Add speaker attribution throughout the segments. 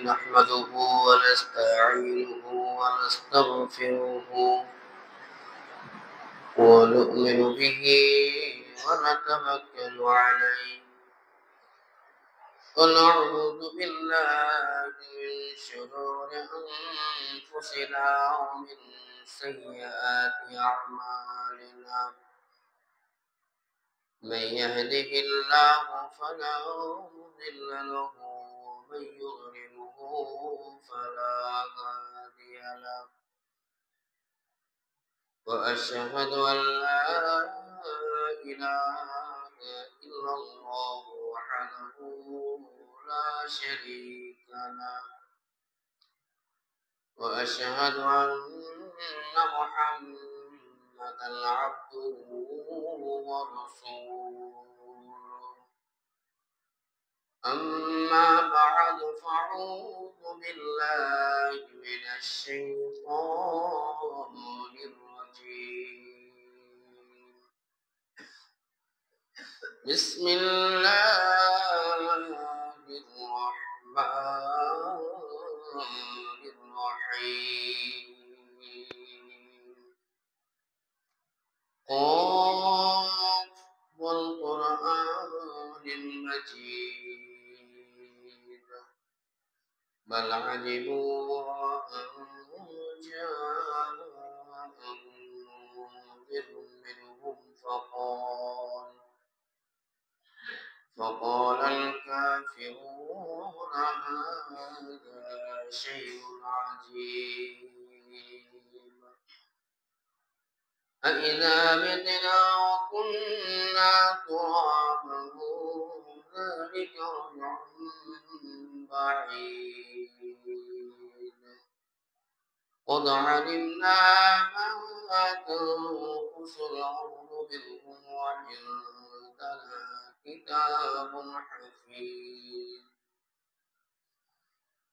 Speaker 1: نحمده ونستعينه ونستغفره ونؤمن به ونتوكل عليه ونعوذ بالله من شرور أنفسنا ومن سيئات أعمالنا من يهده الله فلا مضل له ومن يضلله فلا هادي له وأشهد أن لا إله إلا الله وحده لا شريك له وأشهد أن محمدا عبده ورسوله أما بعد فأعوذ بالله من الشيطان الرجيم بسم الله الرحمن الرحيم قاف والقرآن المجيد بل عجبوا أن جاءهم منذر منهم فقال الكافرون هذا شيء عجيب أإذا متنا وكنا ترابا ذلك رجع بعيد قد علمنا ما تنقص الأرض منهم وعندنا كتاب حفيظ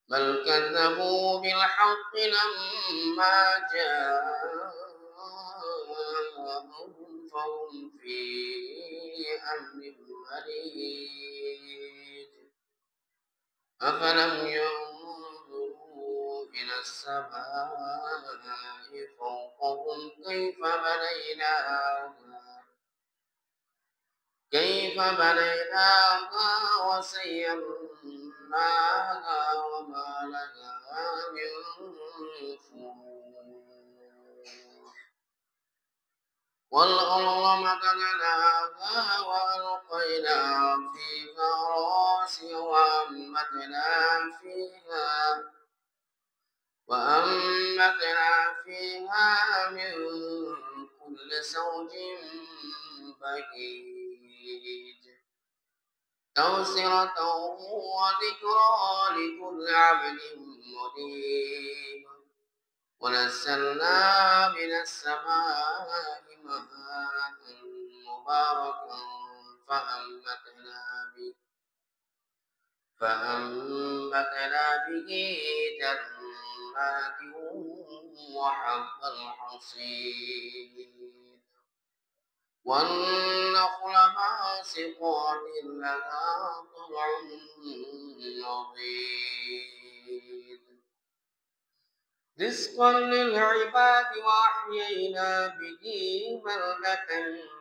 Speaker 1: بل كذبوا بالحق لما جاءهم فهم في أمر مريج أفلم ينظروا إلى السماء فوقهم كيف بنيناها وسيرناها وما لها من فروج والأرض مددناها وألقينا فيها رواسي وأنبتنا فيها من كل زوج بهيج تبصرة وذكرى لكل عبد منيب ونزلنا من السماء ماء مباركا فأنبتنا به جنات وحب الحصيد والنخل باسقات لها طلع نضيد رزقا للعباد وأحيينا به بلدة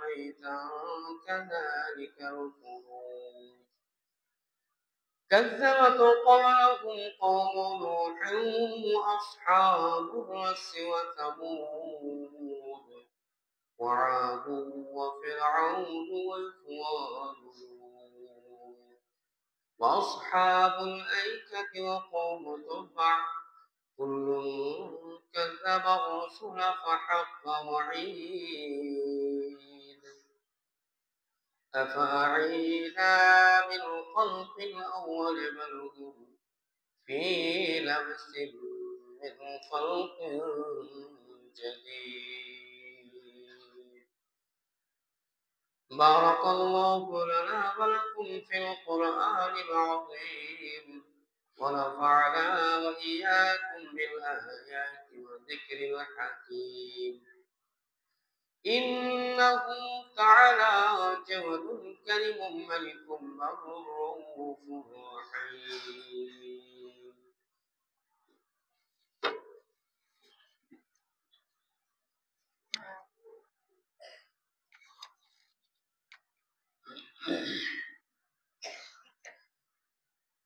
Speaker 1: ميتا كذلك الخروج كذبت قبلهم قوم نوح وأصحاب الرس وثمود وعاد وفرعون والإخوان وأصحاب الأيكة وقوم تبع كل كذب الرسل فحق وعيد أفأعينا بالخلق الأول بل هم في لبس من خلق جديد بارك الله لنا ولكم في القرآن العظيم ونفعنا وإياكم بالآيات والذكر الحكيم إنه تعالى جود كريم ملك بر رؤوف رحيم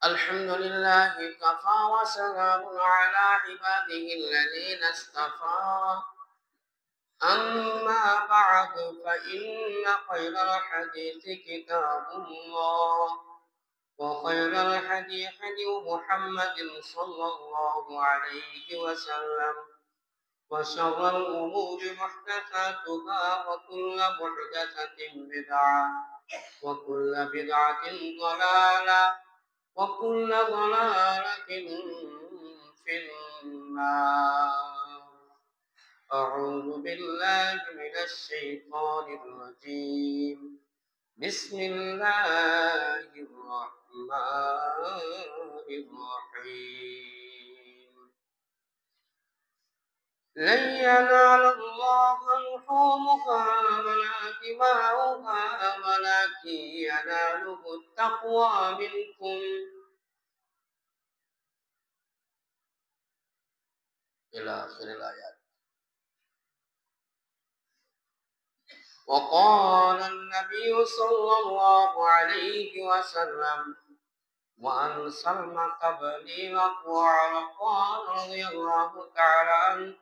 Speaker 1: الحمد لله كفى وسلام على عباده الذين اصطفى أما بعد فإن خير الحديث كتاب الله وخير الهدي هدي محمد صلى الله عليه وسلم وشر الأمور محدثاتها وكل محدثة بدعة وكل بدعة ضلالة وكل ضلالة في النار. أعوذ بالله من الشيطان الرجيم. بسم الله الرحمن الرحيم. لن ينال الله لحومها ولا دماؤها ولكن يناله التقوى منكم إلى آخر الآيات. وقال النبي صلى الله عليه وسلم وعن سلمة بن الأكوع قال رضي الله تعالى عنه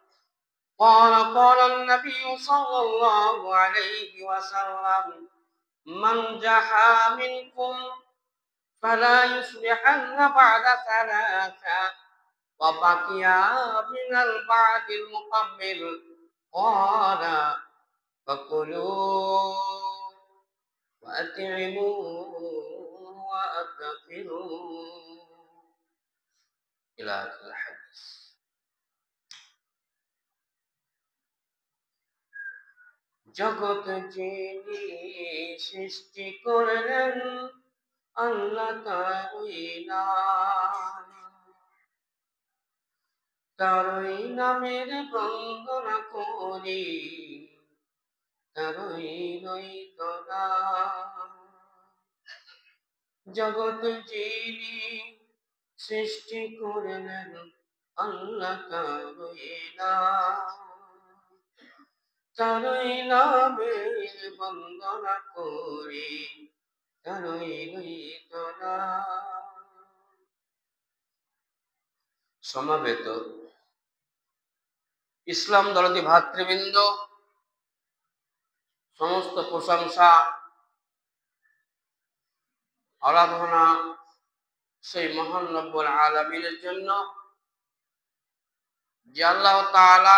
Speaker 1: قال النبي صلى الله عليه وسلم من جحا منكم فلا يصبحن بعد ثلاثة وبقي من البعد المقبل قال فكلوا وأطعموا وأدخلوا إلى آخر الحديث. জগৎ যিনি সৃষ্টি করলেন আল্লাহ তারই নাম, তারই নামের বন্দনা করি, তারই রইত নাম। জগৎ যিনি সৃষ্টি করলেন আল্লাহ তারই নাম, তারই নামের বন্দনা করি, তারই রইত নাম। সমাবেত ইসলাম দরদি ভাতৃবৃন্দ, সমস্ত প্রশংসা আরাধনা সেই মহান রব্বুল আলামিনের জন্য, যে আল্লাহ তাআলা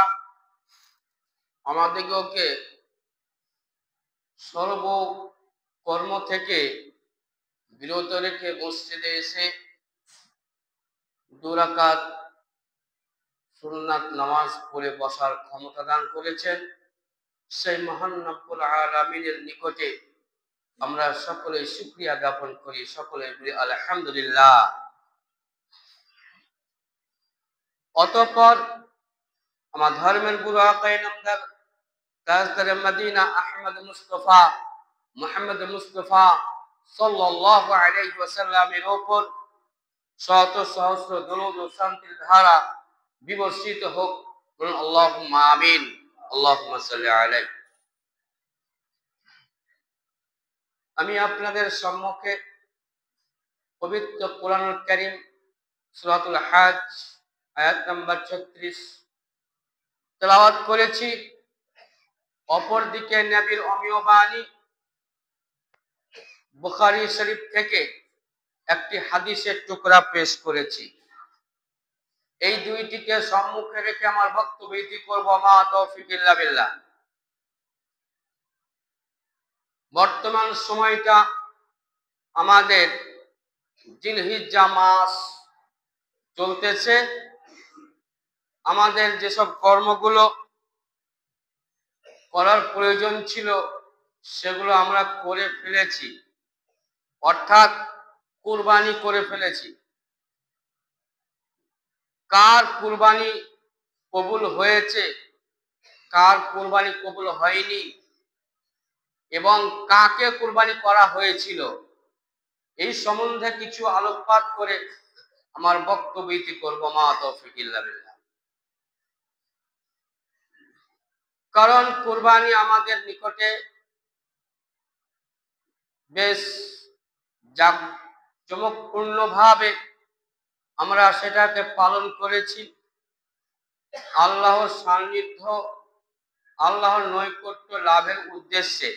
Speaker 1: আমাদেরকে সর্বকর্ম থেকে বিরত রেখে মসজিদে এসে 2 রাকাত সুন্নাত নামাজ পড়ে বসার ক্ষমতা দান করেছেন। সেই মহান রব্বুল আলামিনের নিকটে আমরা সকলে শুকরিয়া জ্ঞাপন করি, সকলে বলি আলহামদুলিল্লাহ। অতঃপর আমার ধর্মের গুরু আকায়ে নামদার তাজদারে মদিনা আহমদ মুস্তাফা মুহাম্মদ মুস্তাফা সাল্লাল্লাহু আলাইহি ওয়াসাল্লামের উপর শত সহস্র দরুদ ও শান্তির ধারা বিবর্ষিত হোক, বলুন আল্লাহুম্মা আমিন। আল্লাহুম্মা সাল্লি আলাইহি। আমি আপনাদের সম্মুখে পবিত্র কোরআনুল কারীম সূরাতুল হজ আয়াত নাম্বার 36 তেলাওয়াত করেছি। অপরদিকে নবীর অমীয় বাণী বুখারী শরীফ থেকে একটি হাদিসের টুকরা পেশ করেছি। এই দুইটিকে সম্মুখে রেখে আমার বক্তব্য ইতি করব। মা তৌফিক ইল্লা বিল্লাহ। বর্তমান সময়টা আমাদের জিলহিজ্জা মাস চলতেছে। আমাদের যেসব কর্মগুলো করার প্রয়োজন ছিল সেগুলো আমরা করে ফেলেছি, অর্থাৎ কুরবানি করে ফেলেছি। কার কুরবানি কবুল হয়েছে, কার কুরবানি কবুল হয়নি এবং কাকে কুরবানি করা হয়েছিল, এই সম্বন্ধে কিছু আলোকপাত করে আমার বক্তব্য ইতি করব। মা তৌফিক ইল্লা বিল্লাহ। কারণ কুরবানি আমাদের নিকটে বেশ চমকপূর্ণভাবে আমরা সেটাকে পালন করেছি আল্লাহর সান্নিধ্য, আল্লাহর নৈকট্য লাভের উদ্দেশ্যে।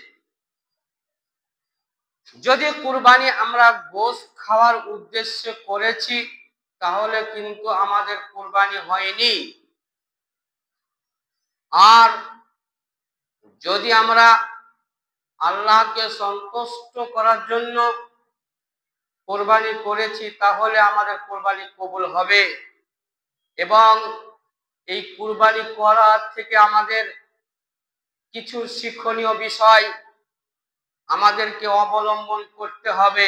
Speaker 1: যদি কুরবানি আমরা গোশত খাওয়ার উদ্দেশ্যে করেছি তাহলে কিন্তু আমাদের কুরবানি হয়নি। আর যদি আমরা আল্লাহকে সন্তুষ্ট করার জন্য কুরবানি করেছি তাহলে আমাদের কুরবানি কবুল হবে। এবং এই কুরবানি করার থেকে আমাদের কিছু শিক্ষণীয় বিষয় আমাদেরকে অবলম্বন করতে হবে,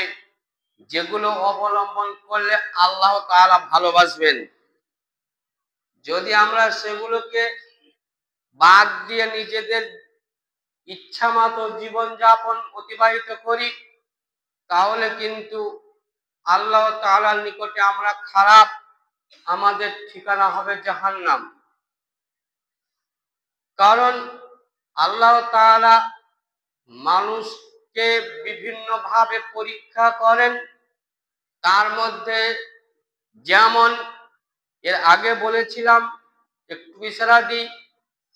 Speaker 1: যেগুলো অবলম্বন করলে আল্লাহ তাআলা ভালোবাসবেন। যদি আমরা সেগুলোকে বাদ দিয়ে নিজেদের ইচ্ছামতো জীবনযাপন অতিবাহিত করি তাহলে কিন্তু আল্লাহ তাআলার নিকটে আমরা খারাপ, আমাদের ঠিকানা হবে জাহান্নাম। কারণ আল্লাহ তাআলা মানুষকে বিভিন্নভাবে পরীক্ষা করেন। তার মধ্যে যেমন এর আগে বলেছিলাম, একটু ইশারা দিই,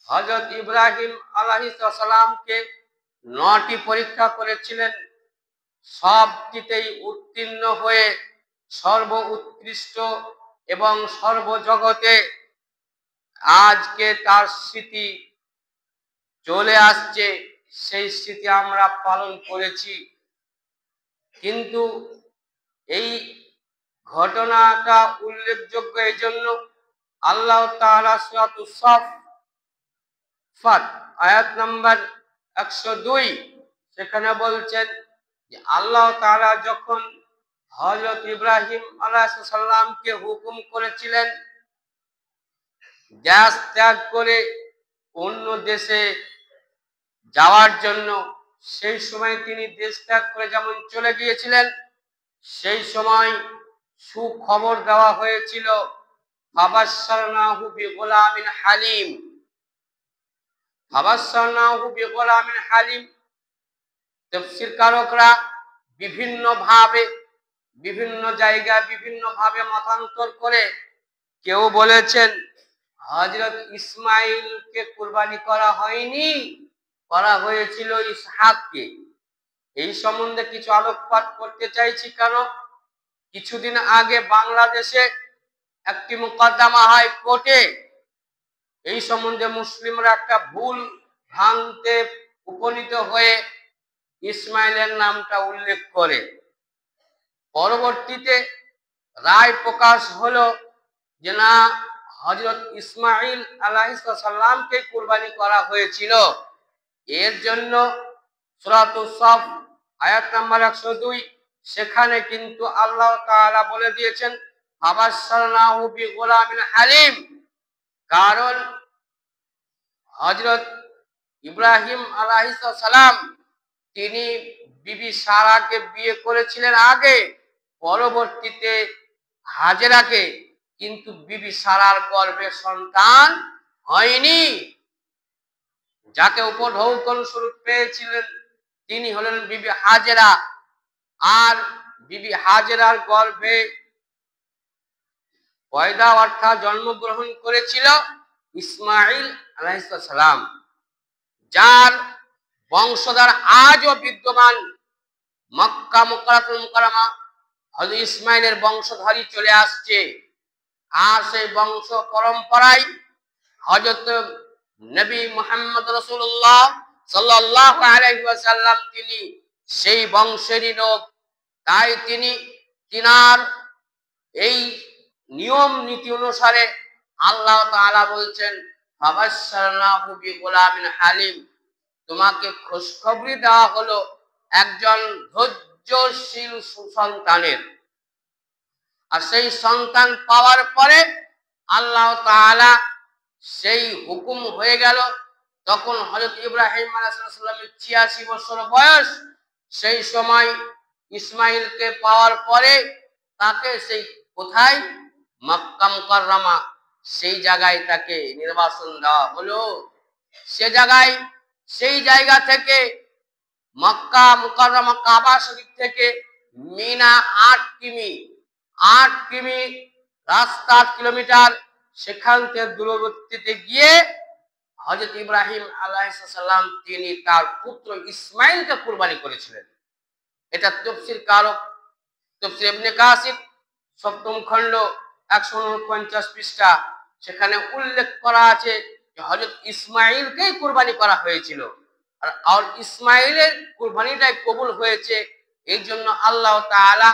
Speaker 1: হযরত ইব্রাহিম আলাইহিস সালামকে 9টি পরীক্ষা করেছিলেন, সবটিতেই উত্তীর্ণ হয়ে সর্ব উৎকৃষ্ট এবং সর্বজগতে আজকে তার স্মৃতি চলে আসছে, সেই স্মৃতি আমরা পালন করেছি। কিন্তু এই ঘটনাটা উল্লেখযোগ্য এই জন্য, আল্লাহ তাআলা সূরাতুস সাফফাত আয়াত নাম্বার 102 সেখানে বলছেন যে আল্লাহ তাআলা যখন হযরত ইব্রাহিম আলাইহিস সালামকে হুকুম করেছিলেন দেশ ত্যাগ করে অন্য দেশে যাওয়ার জন্য, সেই সময় তিনি দেশ ত্যাগ করে যেমন চলে গিয়েছিলেন, সেই সময় সুখবর দেওয়া হয়েছিল ফাবাশশারনাহু বিগুলামিন হালিম। ফাবাশশারনাহু বিগুলামিন হালিম তাফসীরকারকরা বিভিন্নভাবে বিভিন্ন জায়গায় বিভিন্নভাবে মতান্তর করে কেউ বলেছেন হযরত ইসমাঈলকে কুরবানি করা হয়নি, করা হয়েছিল ইসহাককে। এই সম্বন্ধে কিছু আলোকপাত করতে চাইছি। কারণ কিছুদিন আগে বাংলাদেশে একটি মোকদ্দমা হয় কোর্টে, এই সম্বন্ধে মুসলিমরা একটা ভুল ভ্রান্তে উপনীত হয়ে ইসমাইলের নামটা উল্লেখ করে। পরবর্তীতে রায় প্রকাশ হলো যে না, হযরত ইসমাঈল আলাইহিস সালামকে কুরবানি করা হয়েছিল। এর জন্য সূরাতুস সাফ আয়াত নাম্বার 102 সেখানে কিন্তু আল্লাহ তাআলা বলে দিয়েছেন ফাবাশশারনাহু বিগুলামিন হালিম। কারণ হযরত ইব্রাহিম আলাইহিস সালাম তিনি বিবি সারাকে বিয়ে করেছিলেন আগে, পরবর্তীতে হাজেরাকে, কিন্তু বিবি সারার গর্ভে সন্তান হয়নি। যাকে উপঢৌকন স্বরূপ পেয়েছিলেন তিনি হলেন বিবি হাজেরা। আর বিবি হাজেরার গর্ভে পয়দা অর্থাৎ জন্মগ্রহণ করেছিল ইসমাঈল আলাইহিস সালাম, যার বংশধর আজও বিদ্যমান। মক্কা মুকাররমাতুল মুকাররমা হযরত ইসমাঈলের বংশধরই চলে আসছে। আর সেই বংশ পরম্পরায় হযরত নবী মুহাম্মদ রাসূলুল্লাহ সাল্লাল্লাহু আলাইহি ওয়াসাল্লাম তিনি সেই বংশেরই লোক। তাই তিনার এই নিয়ম নীতি অনুসারে আল্লাহ তাআলা বলছেন ফাবাশশারনাহু বিগুলামিন হালিম, তোমাকে খুশখবরি দেওয়া হলো একজন ধৈর্যশীল সুসন্তানের। আর সেই সন্তান পাওয়ার পরে আল্লাহ তাআলা সেই হুকুম হয়ে গেল। তখন হযরত ইব্রাহিম আলাইহিস সালামের 86 বছর বয়স। সেই সময় ইসমাঈলকে পাওয়ার পরে তাকে সেই কোথায়, মক্কা মুকাররমা, সেই জায়গায় তাকে নির্বাসন দেওয়া হলো। সেই জায়গা থেকে মক্কা মুকাররমা কাবা শরীফ থেকে মিনা 8 কিমি, 8 কিমি রাস্তা, 8 কিলোমিটার, সেখান থেকে দূরবর্তীতে গিয়ে হযরত ইব্রাহিম আলাইহিস সালাম তিনি তার পুত্র ইসমাইলকে কুরবানি করেছিলেন। এটা তাফসীর কারক তাফসীর ইবনে কাসির 7ম খণ্ড 149 পৃষ্ঠা, সেখানে উল্লেখ করা আছে যে হযরত ইসমাইলকেই কুরবানি করা হয়েছিল। আর ইসমাইলের কুরবানিটাই কবুল হয়েছে, এই জন্য আল্লাহ তাআলা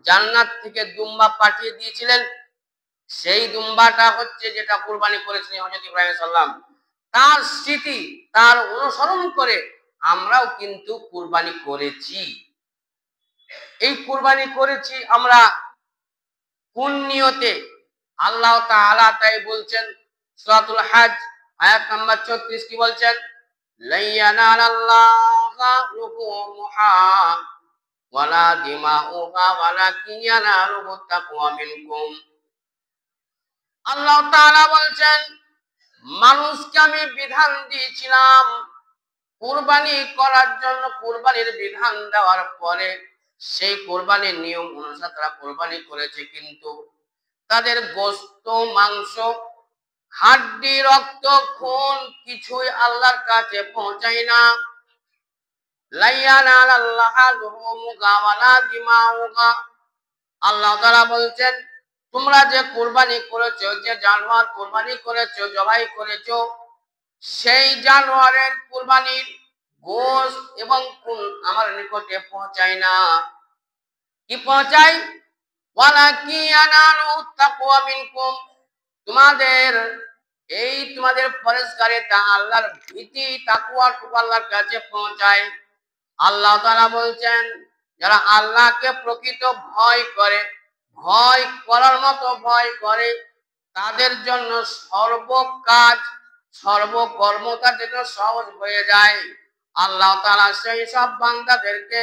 Speaker 1: জান্নাত থেকে দুম্বা পাঠিয়ে দিয়েছিলেন। সেই দুম্বাটা হচ্ছে যেটা কুরবানি করেছিলেন হযরত ইব্রাহিম সাল্লাম, তার স্মৃতি, তার অনুসরণ করে আমরাও কিন্তু কুরবানি করেছি। এই কুরবানি করেছি আমরা কোন নিয়তে? আল্লাহ তাআলা তাই বলছেন সূরাতুল হজ আয়াত নাম্বার 34, কি বলছেন? লাইয়ানাল্লাহা লুহুমুহা ওয়ালা দিমাউহা ওয়ালাকিন ইয়ানালুহু তাকওয়া মিনকুম। আল্লাহ তাআলা বলছেন মানুষকে আমি বিধান দিয়েছিলাম কুরবানি করার জন্য। কুরবানির বিধান দেওয়ার পরে সেই কুরবানির নিয়ম অনুসারে তারা কুরবানি করেছে, কিন্তু তাদের গোশত, মাংস, হাড্ডি, রক্ত, খুন কিছুই আল্লাহর কাছে পৌঁছায় না। লাইয়ানাল্লাহা লুহুমুহা ওয়ালা দিমাউহা, আল্লাহ তাআলা বলছেন তোমরা যে কুরবানি করেছো, যে জানোয়ার কুরবানি করেছো, জবাই করেছো, সেই জানোয়ারের কুরবানির গোশত এবং খুন আমার নিকটে পৌঁছায় না। কি পৌঁছায়? ওয়ালাকিন ইয়ানালুহু তাকওয়া মিনকুম, তোমাদের পরহেজগারিতা, আল্লাহর ভীতি, তাকওয়া আল্লাহর কাছে পৌঁছায়। আল্লাহ তাআলা বলছেন যারা আল্লাহকে প্রকৃত ভয় করে, ভয় করার মতো ভয় করে, তাদের জন্য সর্বকাজ, সর্বকর্ম তাদের জন্য সহজ হয়ে যায়। আল্লাহ তাআলা সেই সব বান্দাদেরকে,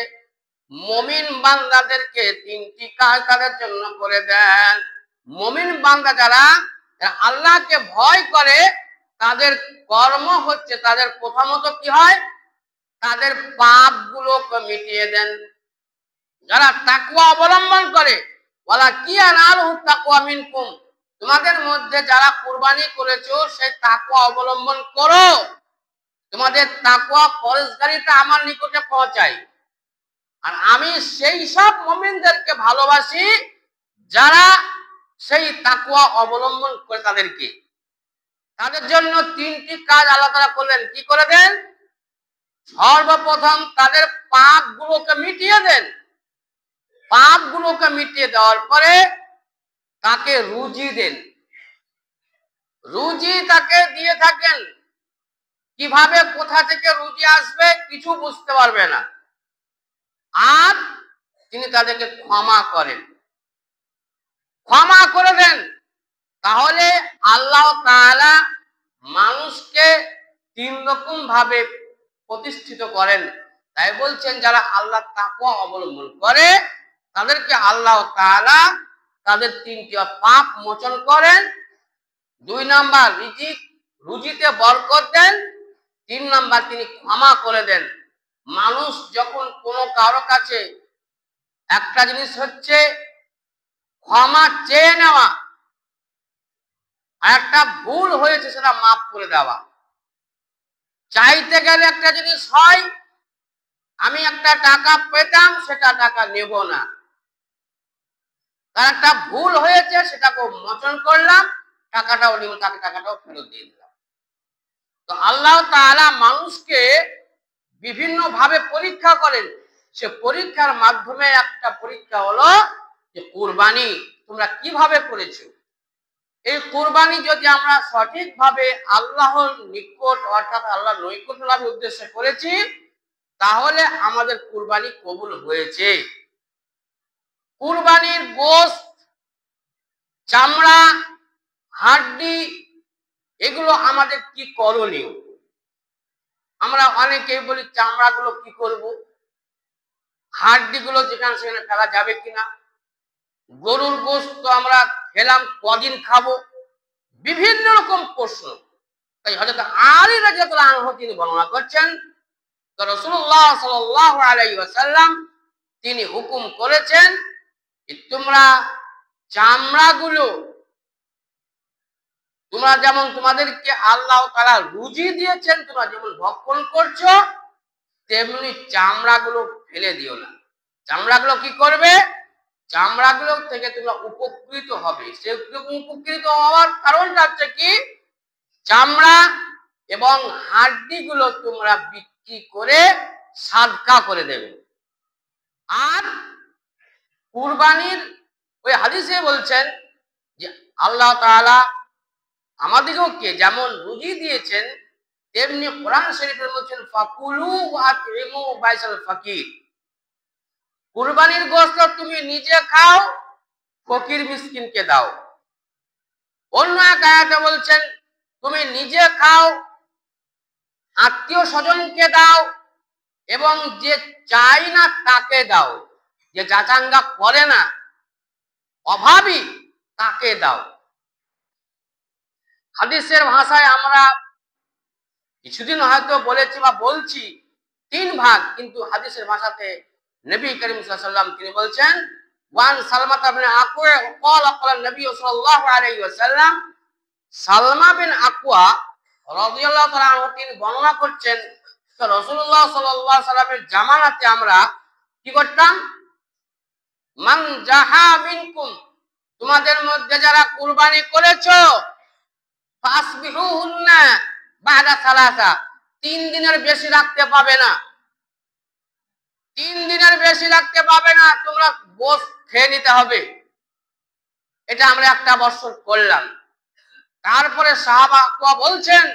Speaker 1: মুমিন বান্দাদেরকে 3টি কাজ তাদের জন্য করে দেন। মুমিন বান্দা যারা আল্লাহকে ভয় করে, তাদের কর্ম হচ্ছে, তাদের প্রথমত কি হয়? তাদের পাপগুলোকে মিটিয়ে দেন। যারা তাকওয়া অবলম্বন করে, ওয়ালাকিন ইয়ানালুহু তাকওয়া মিনকুম, তোমাদের মধ্যে যারা কুরবানি করেছো সেই তাকওয়া অবলম্বন করো, তোমাদের তাকওয়া পরহেজগারিতা আমার নিকটে পৌঁছায়। আর আমি সেই সব মুমিনদেরকে ভালোবাসি যারা সেই তাকওয়া অবলম্বন করে তাদেরকে। তাদের জন্য 3টি কাজ আল্লাহ তাআলা করলেন। কি করে দেন? সর্বপ্রথম তাদের পাপগুলোকে মিটিয়ে দেন। পাপগুলোকে মিটিয়ে দেওয়ার পরে তাকে রুজি দেন। রুজি তাকে দিয়ে থাকেন। কিভাবে, কোথা থেকে রুজি আসবে কিছু বুঝতে পারবে না। আর তিনি তাদেরকে ক্ষমা করেন, ক্ষমা করে দেন। তাহলে আল্লাহ তাআলা মানুষকে 3 রকম ভাবে প্রতিষ্ঠিত করেন। তাই বলছেন যারা আল্লাহর তাকওয়া অবলম্বন করে তাদেরকে আল্লাহ তাআলা তাদের 3টি পাপ মোচন করেন। 2 নাম্বার রিজিক, রুজিতে বরকত দেন। 3 নাম্বার তিনি ক্ষমা করে দেন। মানুষ যখন কোনো কারো কাছে, একটা জিনিস হচ্ছে ক্ষমা চেয়ে নেওয়া, আর একটা ভুল হয়েছে সেটা মাফ করে দেওয়া। চাইতে গেলে একটা জিনিস হয়, আমি একটা টাকা পেতাম, সেটা টাকা নেব না। তার একটা ভুল হয়েছে, সেটাকে মোচন করলাম, টাকাটাও নিব, তাকে টাকাটাও ফেরত দিয়ে দিলাম। তো আল্লাহ তাআলা মানুষকে বিভিন্ন ভাবে পরীক্ষা করেন। সে পরীক্ষার মাধ্যমে একটা পরীক্ষা হলো যে কুরবানি তোমরা কিভাবে করেছো। এই কুরবানি যদি আমরা সঠিকভাবে আল্লাহর নিকট, অর্থাৎ আল্লাহর নৈকট্য লাভের উদ্দেশ্যে করেছি, তাহলে আমাদের কুরবানি কবুল হয়েছে। কুরবানির গোশত, চামড়া, হাড্ডি, এগুলো আমাদের কি করণীয়? আমরা অনেকেই বলি চামড়াগুলো কি করব, হাড্ডিগুলো যেখানে সেখানে ফেলা যাবে কিনা, গরুর গোশত আমরা খেলাম কদিন খাবো, বিভিন্ন রকম প্রশ্ন। তাই হযরত আলী রাদিয়াল্লাহু আনহু তিনি বর্ণনা করছেন রাসূলুল্লাহ সাল্লাল্লাহু আলাইহি ওয়াসাল্লাম তিনি হুকুম করেছেন তোমরা চামড়াগুলো, তোমরা যেমন তোমাদেরকে আল্লাহ তাআলা রুজি দিয়েছেন, তোমরা যেমন ভক্ষণ করছো, তেমনি চামড়াগুলো ফেলে দিও না। চামড়াগুলো কি করবে? চামড়াগুলো থেকে তোমরা উপকৃত হবে। সে উপকৃত হওয়ার কারণটা হচ্ছে কি, চামড়া এবং হাড্ডিগুলো তোমরা বিক্রি করে সাদকা করে দেবে। আর কুরবানির ওই হাদিসে বলছেন যে আল্লাহ তাআলা আমাদেরকে যেমন রুজি দিয়েছেন, তেমনি কোরআন শরীফে বলছেন ফাকুলু ওয়া আতইমু বাইসাল ফাকির। কুরবানির গোশত তুমি নিজে খাও, ফকির মিসকিনকে দাও। অন্য এক আয়াতে বলছেন তুমি নিজে খাও, আত্মীয় স্বজনকে দাও, এবং যে চাই না তাকে দাও, যে যাচাঙ্গা করে না, অভাবী, তাকে দাও। হাদিসের ভাষায় আমরা কিছুদিন হয়তো বলেছি বা বলছি 3 ভাগ, কিন্তু হাদিসের ভাষাতে নবী করিম সাল্লাল্লাহু আলাইহি ওয়াসাল্লাম তিনি বলছেন ওয়ান সালমা ইবনে আকওয়া قال قال النبي صلى الله عليه وسلم, সালমা বিন আকওয়া রাদিয়াল্লাহু তাআলা আনহু তিনি বর্ণনা করছেন রাসূলুল্লাহ সাল্লাল্লাহু আলাইহি ওয়াসাল্লামের জামানাতে আমরা কি করতাম, মান জাহা মিনকুম, তোমাদের মধ্যে যারা কুরবানি করেছো, ফাসবিহুন্না বাদা সালাসা, 3 দিনের বেশি রাখতে পাবে না। 3 দিনের বেশি রাখতে পাবে না, তোমরা গোশত খেয়ে নিতে হবে। এটা আমরা একটা বছর করলাম। তারপরে সাহাবা বলছেন,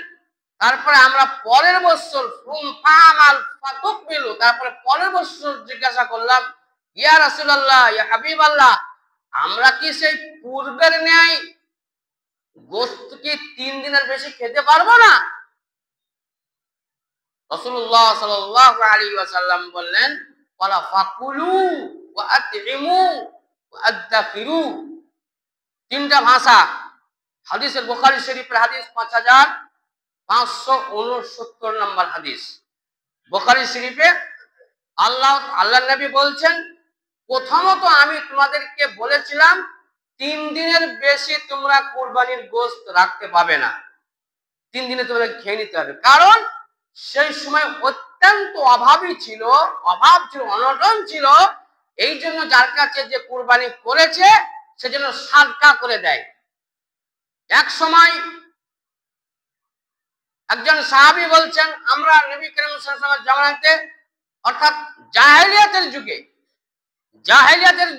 Speaker 1: তারপরে আমরা পরের বছর তারপরে পরের বছর জিজ্ঞাসা করলাম, ইয়া রাসূলুল্লাহ, ইয়া হাবিবাল্লাহ, আমরা কি সেই পূর্বের ন্যায় গোশত কি 3 দিনের বেশি খেতে পারবো না? রাসূলুল্লাহ সাল্লাল্লাহু আলাইহি ওয়াসাল্লাম বললেন, ওয়ালা ফাকুলু ওয়া আতইমু ওয়া আদখিরু। 3টা ভাষা। হাদিসের বুখারী শরীফের হাদিস 5569 নম্বর হাদিস। বুখারী শরীফে আল্লাহর নবী বলছেন, প্রথমত আমি তোমাদেরকে বলেছিলাম 3 দিনের বেশি তোমরা কুরবানির গোশত রাখতে পাবে না। 3 দিনে তোমরা খেয়ে নিতে হবে। কারণ সেই সময় অত্যন্ত অভাব ছিল, অনটন ছিল। এই জন্য যার কাছে যে কুরবানি করেছে সেজন্য সাদকা করে দেয়। এক সময় একজন সাহাবী বলছেন, আমরা নবী করিম সাল্লাল্লাহু আলাইহি ওয়াসাল্লামের জামানাতে, অর্থাৎ জাহেলিয়াতের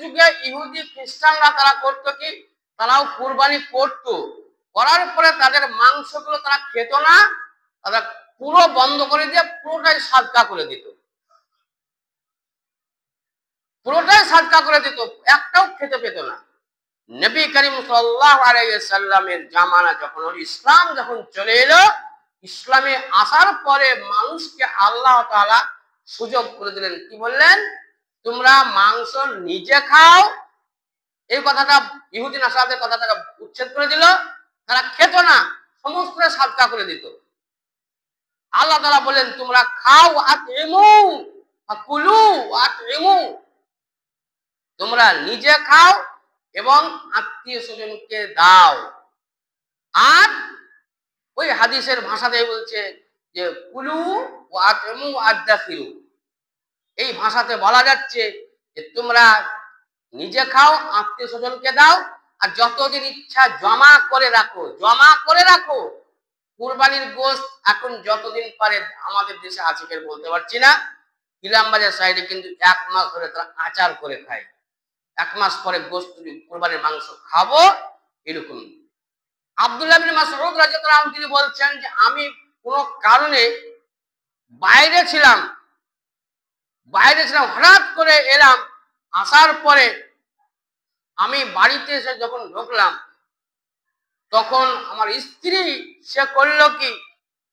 Speaker 1: যুগে ইহুদি খ্রিস্টানরা তারা করতো কি, তারাও কুরবানি করতো, করার পরে তাদের মাংসগুলো তারা খেত না, তারা পুরো বন্ধ করে দিয়ে পুরোটাই সাদকা করে দিত। একটাও খেতে পেত না। নবী করিম সাল্লাল্লাহু আলাইহি ওয়াসাল্লামের জামানা যখন ইসলাম যখন চলে এলো, ইসলামে আসার পরে মানুষকে আল্লাহ তাআলা সুযোগ করে দিলেন। কি বললেন? তোমরা মাংস নিজে খাও। এই কথাটা ইহুদি নাসারাদের কথাটা উচ্ছেদ করে দিল। তারা খেত না, সমস্ত সাদকা করে দিত। আল্লাহ তাআলা বলেন, তোমরা খাও, আতইমু ফাকুলু আতইমু, তোমরা নিজে খাও এবং আত্মীয় স্বজনকে দাও। আর ওই হাদিসের ভাষাতেই বলছে যে কুলু ওয়া আতইমু আদখিরু, এই ভাষাতে বলা যাচ্ছে যে তোমরা নিজে খাও, আত্মীয় স্বজনকে দাও, আর যতদিন ইচ্ছা জমা করে রাখো। কুরবানির গোশত এখন যতদিন পারে আমাদের দেশে আছে কেউ বলতে পারছি না, ইলামবাজার সাইডে কিন্তু 1 মাস ধরে তারা আচার করে খায়। 1 মাস পরে গোশত কুরবানির মাংস খাবো, এরকম। আব্দুল্লাহ ইবনে মাসউদ রাদিয়াল্লাহু আনহু তিনি বলছেন যে আমি কোনো কারণে বাইরে ছিলাম, হঠাৎ করে এলাম, আসার পরে আমি বাড়িতে এসে যখন ঢুকলাম, তখন আমার স্ত্রী সে করলো কি,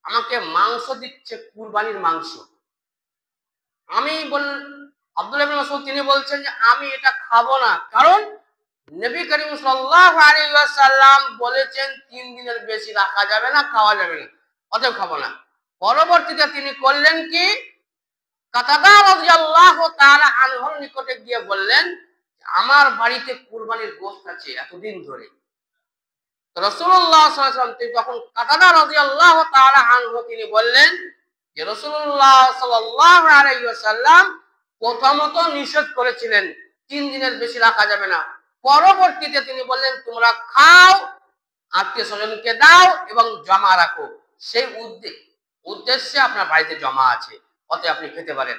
Speaker 1: আমাকে মাংস দিচ্ছে, কুরবানির মাংস। আব্দুল্লাহ ইবনে মাসউদ তিনি বলছেন যে আমি এটা খাবো না, কারণ নবী করিম সাল্লাল্লাহু আলাইহি ওয়াসাল্লাম বলেছেন 3 দিনের বেশি রাখা যাবে না, খাওয়া যাবে না, অতএব খাবো না। পরবর্তীতে তিনি করলেন কি, কাতাদা রাদিয়াল্লাহু তাআলা আনহুর নিকটে গিয়ে বললেন, আমার বাড়িতে কুরবানির গোশত আছে এতদিন ধরে। রাসূলুল্লাহ সাল্লাল্লাহু আলাইহি ওয়াসাল্লাম যখন কাতাদা রাদিয়াল্লাহু তাআলা আনহু তিনি বললেন যে রাসূলুল্লাহ সাল্লাল্লাহু আলাইহি ওয়াসাল্লাম প্রথমত নিষেধ করেছিলেন 3 দিনের বেশি রাখা যাবে না, পরবর্তীতে তিনি বললেন তোমরা খাও, আত্মীয় স্বজনকে দাও এবং জমা রাখো, সেই উদ্দেশ্যে আপনার বাড়িতে জমা আছে, অতএব আপনি খেতে পারেন।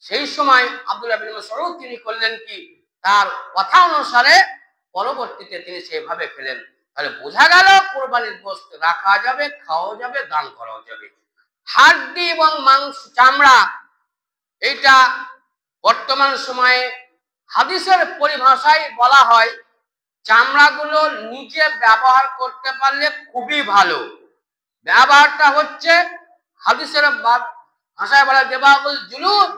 Speaker 1: সেই সময় আব্দুল্লাহ বিন মাসউদ তিনি করলেন কি, তার কথা অনুসারে পরবর্তীতে তিনি সেভাবে খেলেন। তাহলে বোঝা গেল কুরবানির গোশত রাখা যাবে, খাওয়া যাবে, দান করাও যাবে। হাড্ডি এবং মাংস, চামড়া, এটা বর্তমান সময়ে হাদিসের পরিভাষায় বলা হয় চামড়াগুলো নিজে ব্যবহার করতে পারলে খুবই ভালো। ব্যবহারটা হচ্ছে হাদিসের ভাষায় বলা দেবাগুল জুলুদ,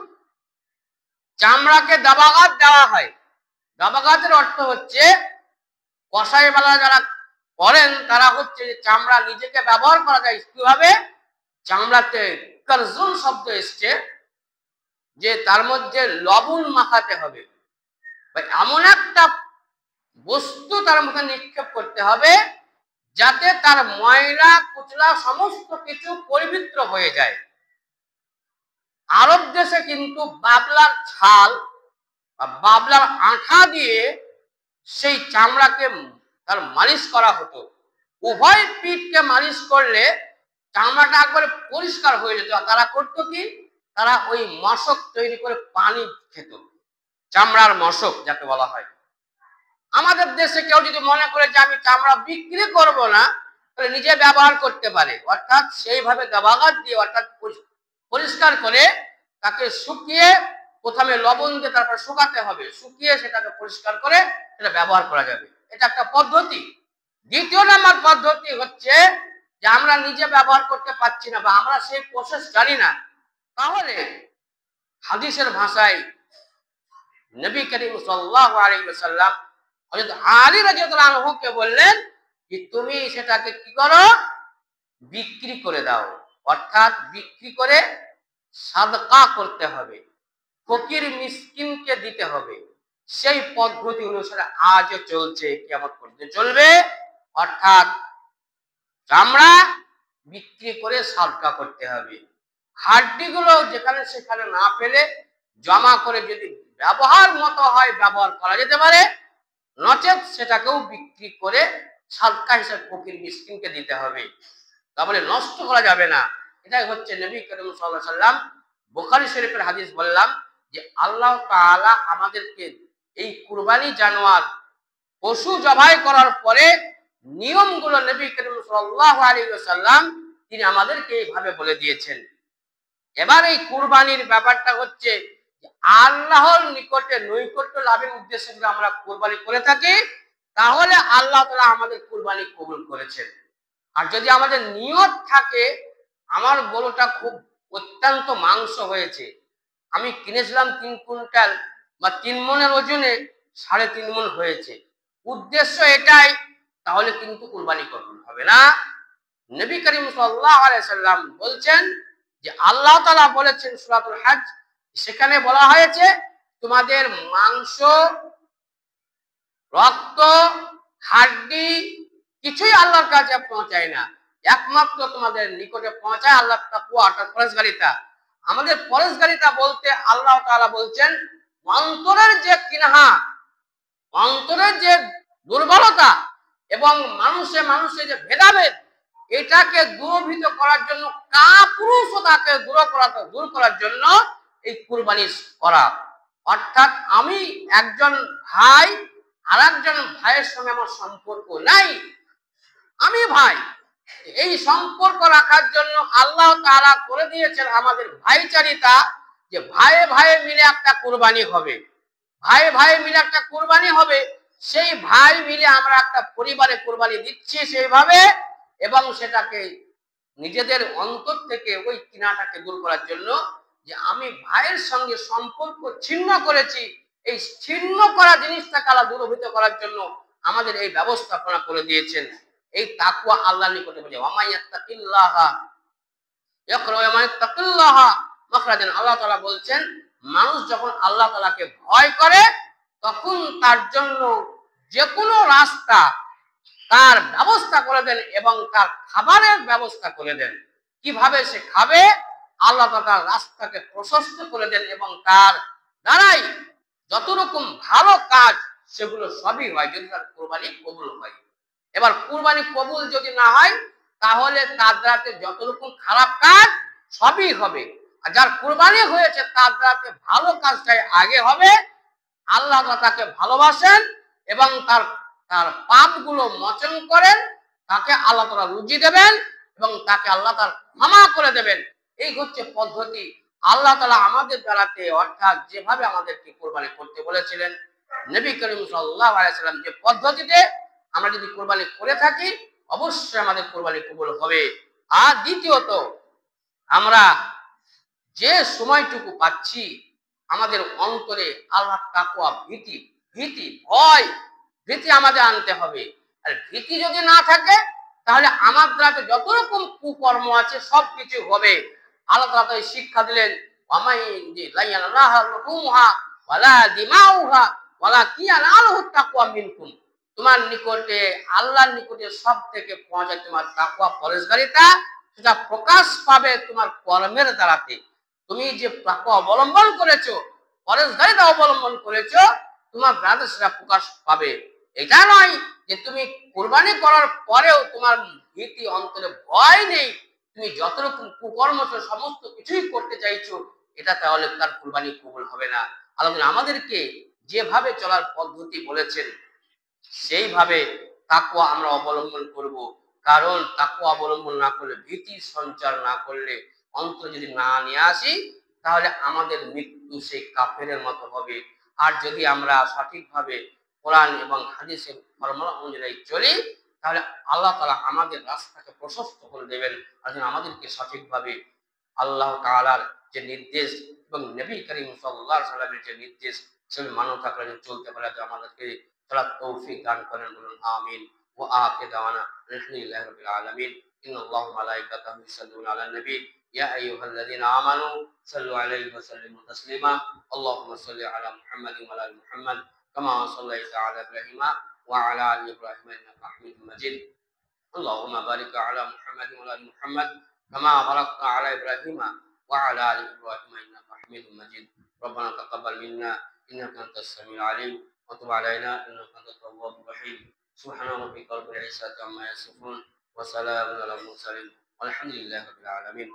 Speaker 1: চামড়াকে দাবাগাত দেওয়া হয়। দাবাগাতের অর্থ হচ্ছে কসাইওয়ালা যারা করেন তারা হচ্ছে চামড়া নিজেকে ব্যবহার করা যায় কিভাবে, চামড়াতে কারজুন শব্দ এসছে যে তার মধ্যে লবণ মাখাতে হবে, এমন একটা বস্তু তার মধ্যে নিক্ষেপ করতে হবে যাতে তার ময়লা কুচলা সমস্ত কিছু পবিত্র হয়ে যায়। আরব দেশে কিন্তু বাবলার ছাল বা বাবলার আঠা দিয়ে সেই চামড়াকে তার মালিশ করা হতো। উভয় পিঠকে মালিশ করলে চামড়াটা একবারে পরিষ্কার হয়ে যেত। তারা করতো কি, তারা ওই মশক তৈরি করে পানি খেত, চামড়ার মশক যাকে বলা হয়। আমাদের দেশে কেউ যদি মনে করে যে আমি চামড়া বিক্রি করব না, তাহলে নিজে ব্যবহার করতে পারে, অর্থাৎ সেইভাবে দাবাগাত দিয়ে অর্থাৎ পরিষ্কার করে তাকে শুকিয়ে প্রথমে লবণ দিয়ে তারপর শুকাতে হবে, শুকিয়ে সেটাকে পরিষ্কার করে সেটা ব্যবহার করা যাবে। এটা একটা পদ্ধতি। দ্বিতীয় নাম্বার পদ্ধতি হচ্ছে যে আমরা নিজে ব্যবহার করতে পারছি না বা আমরা সেই প্রসেস জানি না, তাহলে হাদিসের ভাষায় নবী করিম সাল্লাল্লাহু আলাইহি ওয়াসাল্লাম হযরত আলী রাদিয়াল্লাহু আনহুকে বললেন যে তুমি সেটাকে কি করো, বিক্রি করে দাও, অর্থাৎ বিক্রি করে সাদকা করতে হবে, ফকির মিসকিনকে দিতে হবে। সেই পদ্ধতি অনুসারে আজও চলছে, কিয়ামত পর্যন্ত চলবে। অর্থাৎ চামড়া বিক্রি করে সাদকা করতে হবে, হাড্ডিগুলো যেখানে সেখানে না ফেলে জমা করে যদি ব্যবহার মতো হয় ব্যবহার করা যেতে পারে, নচেত সেটাকেও বিক্রি করে সাদকা হিসেবে ফকির মিসকিনকে দিতে হবে, তাহলে নষ্ট করা যাবে না। এটাই হচ্ছে নবী করিম সাল্লাল্লাহু আলাইহি ওয়াসাল্লাম বুখারী শরীফের হাদিস বললাম যে আল্লাহ তাআলা আমাদেরকে এই কুরবানি জানোয়ার পশু জবাই করার পরে নিয়মগুলো নবী করিম সাল্লাল্লাহু আলাইহি ওয়াসাল্লাম তিনি আমাদেরকে এইভাবে বলে দিয়েছেন। এবার এই কুরবানির ব্যাপারটা হচ্ছে আল্লাহর নিকটে নৈকট্য লাভের উদ্দেশ্যে যদি আমরা কুরবানি করে থাকি, তাহলে আল্লাহ তাআলা আমাদের কুরবানি কবুল করেছেন। আর যদি আমাদের নিয়ত থাকে আমার গরুটা খুব অত্যন্ত মাংস হয়েছে, আমি কিনেছিলাম 3 কুইন্টাল বা 3 মনের ওজনে 3.5 মন হয়েছে, উদ্দেশ্য এটাই, তাহলে কিন্তু কুরবানি কবুল হবে না। নবী করিম সাল্লাল্লাহু আলাইহি ওয়াসাল্লাম বলছেন যে আল্লাহ তাআলা বলেছেন সূরাতুল হজ, সেখানে বলা হয়েছে তোমাদের মাংস, রক্ত, হাড্ডি কিছুই আল্লাহর কাছে পৌঁছায় না, একমাত্র তোমাদের নিকটে পৌঁছায় আল্লাহর তাকওয়া অর্থাৎ পরহেজগারিতা। আমাদের পরহেজগারিতা বলতে আল্লাহ তাআলা বলছেন অন্তরের যে কিনহা, অন্তরের যে দুর্বলতা এবং মানুষে মানুষে যে ভেদাভেদ, এটাকে দূরীভূত করার জন্য, কাপুরুষতাকে দূর করার জন্য এই কুরবানি করা। অর্থাৎ আমি একজন ভাই আর একজন ভাইয়ের সঙ্গে আমার সম্পর্ক নাই, আমি ভাই, এই সম্পর্ক রাখার জন্য আল্লাহ তাআলা করে দিয়েছেন আমাদের ভাইচারিতা, যে ভাইয়ে ভাইয়ে মিলে একটা কুরবানি হবে, ভাইয়ে ভাইয়ে মিলে একটা কুরবানি হবে, সেই ভাই মিলে আমরা একটা পরিবারে কুরবানি দিচ্ছি সেইভাবে, এবং সেটাকে নিজেদের অন্তর থেকে ওই কিনাটাকে দূর করার জন্য যে আমি ভাইয়ের সঙ্গে সম্পর্ক ছিন্ন করেছি, এই ছিন্ন করা জিনিসটাকে আল্লাহ দূরীভূত করার জন্য আমাদের এই ব্যবস্থাপনা করে দিয়েছেন। এই তাকওয়া আল্লাহর নিকটে বলে ওয়া মাইয়াত্তাকিল্লাহা ইয়াকরা ওয়া মাইয়াত্তাকিল্লাহা মাখরাজান। আল্লাহ তাআলা বলছেন মানুষ যখন আল্লাহ তাআলাকে ভয় করে তখন তার জন্য যে কোনো রাস্তা তার ব্যবস্থা করে দেন এবং তার খাবারের ব্যবস্থা করে দেন। কিভাবে সে খাবে? আল্লাহ তাআলা রাস্তাকে প্রশস্ত করে দেন এবং তার দ্বারাই যত রকম ভালো কাজ সেগুলো সবই হয় যদি তার কুরবানি কবুল হয়। এবার কুরবানি কবুল যদি না হয় তাহলে তার দ্বারাতে যত রকম খারাপ কাজ সবই হবে। আর যার কুরবানি হয়েছে তার দ্বারাতে ভালো কাজটাই আগে হবে। আল্লাহ তাআলা তাকে ভালোবাসেন এবং তার তার পাপগুলো মোচন করেন, তাকে আল্লাহ তাআলা রুজি দেবেন এবং তাকে আল্লাহ তাআলা ক্ষমা করে দেবেন। এই হচ্ছে পদ্ধতি। আল্লাহ তাআলা আমাদের দ্বারাতে অর্থাৎ যেভাবে আমাদেরকে কুরবানি করতে বলেছিলেন নবী করিম সাল্লাল্লাহু আলাইহি সাল্লাম যে পদ্ধতিতে আমরা যদি কুরবানি করে থাকি অবশ্যই আমাদের কুরবানি কবুল হবে। আর দ্বিতীয়ত আমরা যে সময়টুকু পাচ্ছি আমাদের অন্তরে আল্লাহর তাকওয়া ভীতি আমাদের আনতে হবে। আর ভীতি যদি না থাকে তাহলে আমার দ্বারা যত রকম কুকর্ম আছে সবকিছু হবে। আল্লাহ তাআলা শিক্ষা দিলেন ওয়ামাই লাইয়ানাল্লাহু লুহুমহা ওয়ালা দিমাউহা ওয়ালাকিন আনহু তাকওয়া মিনকুম। তোমার নিকটে আল্লাহর নিকটে সবথেকে পৌঁছায় তোমার তাকওয়া পরহেজগারিতা, সেটা প্রকাশ পাবে তোমার কর্মের দ্বারাতে। তুমি যে তাকওয়া অবলম্বন করেছো, পরহেজগারিতা অবলম্বন করেছো, তোমার দ্বারা সেটা প্রকাশ পাবে। এটা নয় যে তুমি কুরবানি করার পরেও তোমার ভীতি অন্তরে ভয় নেই, তুমি যত রকম কুকর্ম সমস্ত কিছুই করতে চাইছো, এটা তাহলে তার কুরবানি কবুল হবে না। আল্লাহ আমাদেরকে যেভাবে চলার পদ্ধতি বলেছেন সেইভাবে তাকওয়া আমরা অবলম্বন করব। কারণ তাকওয়া অবলম্বন না করলে, ভীতি সঞ্চার না করলে, অন্তর যদি না নিয়ে আসি তাহলে আমাদের মৃত্যু সেই কাফেরের মতো হবে। আর যদি আমরা সঠিকভাবে কোরআন এবং হাদিসের ফরমান অনুযায়ী চলি তাহলে আল্লাহ তাআলা আমাদের রাস্তাকে প্রশস্ত করে দেবেন। আর আমাদেরকে সঠিকভাবে আল্লাহ তাআলার যে নির্দেশ এবং নবী করিম সাল্লাল্লাহু আলাইহি সাল্লামের যে নির্দেশ সেগুলো মানব থাকলে চলতে পারে, আমাদেরকে চলার তৌফিক দান করেন, বলুন আমিন। ওয়া আখিরু দাওয়ানা আলহামদুলিল্লাহি রাব্বিল আলামিন। ইন্নাল্লাহা ওয়া মালাইকাতাহু ইউসাল্লুনা আলান নবী ইয়া আইয়ুহাল্লাযীনা আমানু সাল্লু আলাইহি ওয়া সাল্লিমু তাসলিমা। আল্লাহুম্মা সাল্লি আলা মুহাম্মাদিন ওয়া আলা আলি মুহাম্মাদ কামা সাল্লাইতা আলা ইব্রাহিমা ওয়া আলা আলি ইব্রাহিমা ইন্নাকা হামিদুম মাজিদ। আল্লাহুম্মা বারিক আলা মুহাম্মাদিন ওয়া আলা আলি মুহাম্মাদ কামা বারাকতা আলা ইব্রাহিমা ওয়া আলা আলি ইব্রাহিমা ইন্নাকা হামিদুম মাজিদ। রব্বানা তাকাব্বাল মিন্না ইন্নাকা আনতাস সামিউল আলিম ওয়া তুব আলাইনা ইন্নাকা আনতাত তাওয়াবুর রহিম। সুবহানা রাব্বিকা রাব্বিল ইজ্জাতি আম্মা ইয়াসিফুন ওয়া সালামুন আলাল মুরসালিন ওয়ালহামদুলিল্লাহি রাব্বিল আলামিন।